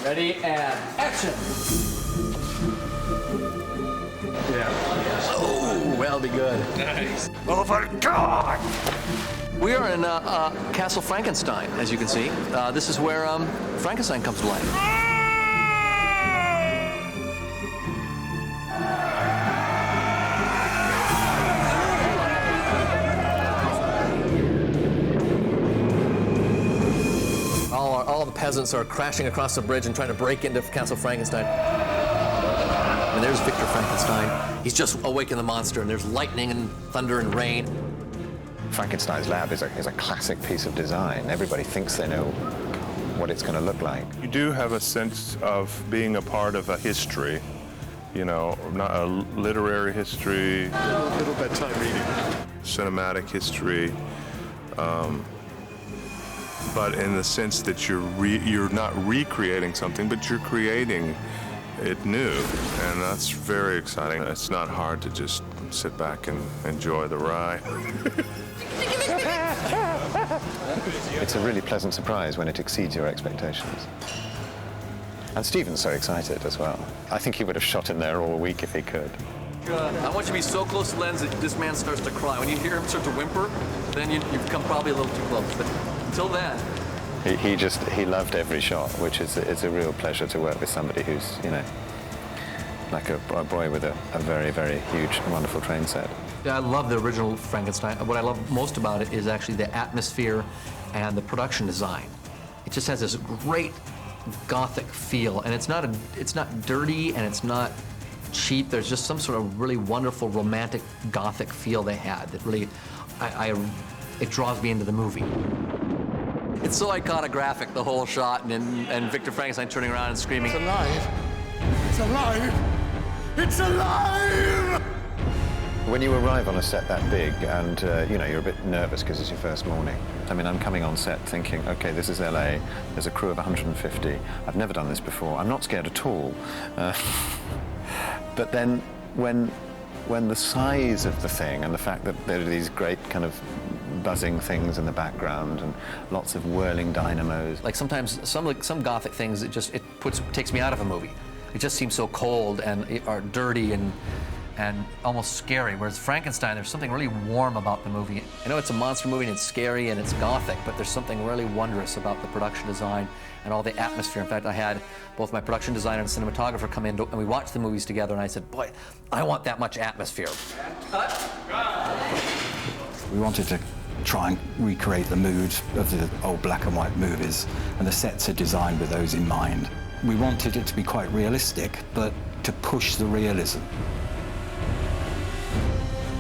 Ready, and action! Yeah. Oh, that'll be good. Nice. Oh, my God! We are in Castle Frankenstein, as you can see. This is where Frankenstein comes to life. All the peasants are crashing across the bridge and trying to break into Castle Frankenstein. And there's Victor Frankenstein. He's just awakened the monster, and there's lightning and thunder and rain. Frankenstein's lab is a classic piece of design. Everybody thinks they know what it's going to look like. You do have a sense of being a part of a history, you know, not a literary history, A little bedtime reading. cinematic history, but in the sense that you're not recreating something, but you're creating it new, and that's very exciting. It's not hard to just sit back and enjoy the ride. It's a really pleasant surprise when it exceeds your expectations. And Stephen's so excited as well. I think he would have shot in there all week if he could. I want you to be so close to the lens that this man starts to cry. When you hear him start to whimper, then you've come probably a little too close. But until then... He loved every shot, which is it's a real pleasure to work with somebody who's, you know, like a boy with a very, very huge, wonderful train set. Yeah, I love the original Frankenstein. What I love most about it is actually the atmosphere and the production design. It just has this great Gothic feel, and it's not dirty and it's not cheap. There's just some sort of really wonderful romantic Gothic feel they had that really, it draws me into the movie. It's so iconographic, the whole shot, and Victor Frankenstein turning around and screaming, It's alive! It's alive! It's alive! When you arrive on a set that big and, you know, you're a bit nervous because it's your first morning. I mean, I'm coming on set thinking, okay, this is LA, there's a crew of 150. I've never done this before. I'm not scared at all. But then when the size of the thing and the fact that there are these great kind of buzzing things in the background and lots of whirling dynamos. Like sometimes some Gothic things, it takes me out of a movie. It just seems so cold and or dirty and almost scary. Whereas Frankenstein, there's something really warm about the movie. I know it's a monster movie and it's scary and it's Gothic, but there's something really wondrous about the production design and all the atmosphere. In fact, I had both my production designer and cinematographer come in and we watched the movies together, and I said, boy, I want that much atmosphere. We wanted to try and recreate the mood of the old black and white movies, and the sets are designed with those in mind. We wanted it to be quite realistic, but to push the realism.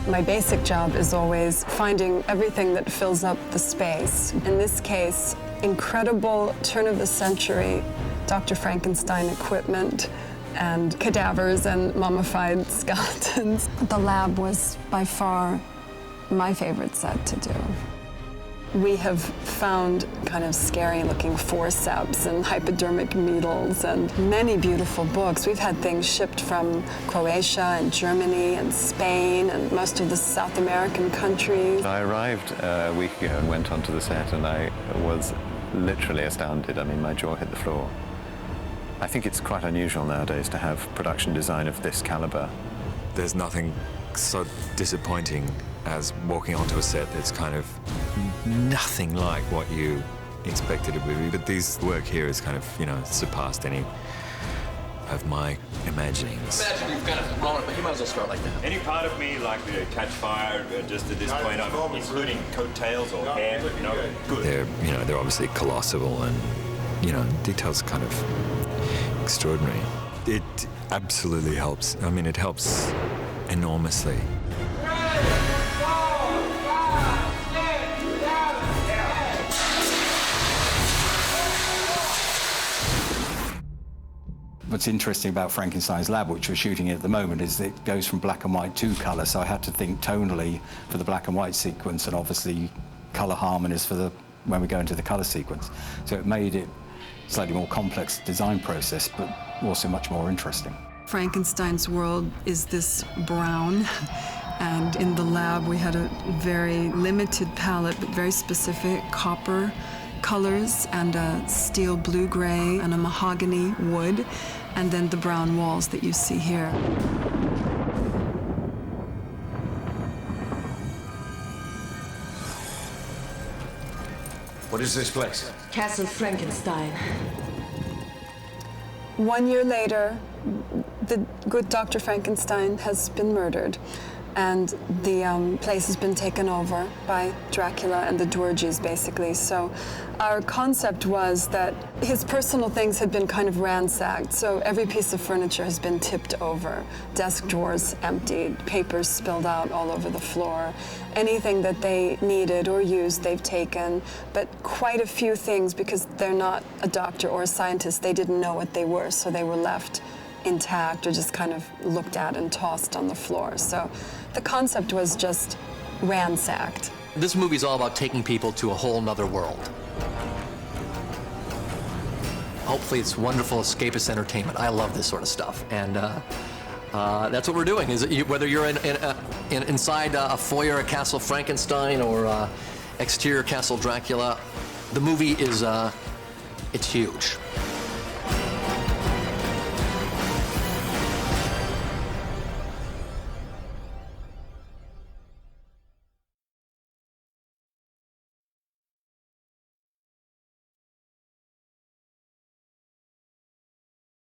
My basic job is always finding everything that fills up the space. In this case, incredible turn-of-the-century Dr. Frankenstein equipment and cadavers and mummified skeletons. The lab was by far my favorite set to do. We have found kind of scary-looking forceps and hypodermic needles and many beautiful books. We've had things shipped from Croatia and Germany and Spain and most of the South American countries. I arrived a week ago and went onto the set, and I was literally astounded. I mean, my jaw hit the floor. I think it's quite unusual nowadays to have production design of this caliber. There's nothing so disappointing as walking onto a set that's kind of nothing like what you expected it would be. But this work here has kind of, you know, surpassed any of my imaginings. Imagine you've got it rolling, but you might as well start like that. Any part of me like to catch fire just at this point, I'm including coattails or hair, you know, good. They're obviously colossal and, you know, details kind of extraordinary. It absolutely helps. I mean, it helps enormously. What's interesting about Frankenstein's lab, which we're shooting at the moment, is that it goes from black and white to colour, so I had to think tonally for the black and white sequence and obviously colour harmonies for when we go into the colour sequence. So it made it a slightly more complex design process, but also much more interesting. Frankenstein's world is this brown, and in the lab we had a very limited palette, but very specific copper colors and a steel blue-gray and a mahogany wood, and then the brown walls that you see here. What is this place? Castle Frankenstein. 1 year later, the good Dr. Frankenstein has been murdered, and the place has been taken over by Dracula and the Dwerges, basically. So our concept was that his personal things had been kind of ransacked, so every piece of furniture has been tipped over, desk drawers emptied, papers spilled out all over the floor. Anything that they needed or used, they've taken, but quite a few things, because they're not a doctor or a scientist, they didn't know what they were, so they were left intact or just kind of looked at and tossed on the floor. So the concept was just ransacked. This movie's all about taking people to a whole nother world. Hopefully it's wonderful escapist entertainment. I love this sort of stuff, and that's what we're doing. Is whether you're inside a foyer at Castle Frankenstein or exterior Castle Dracula, the movie is it's huge.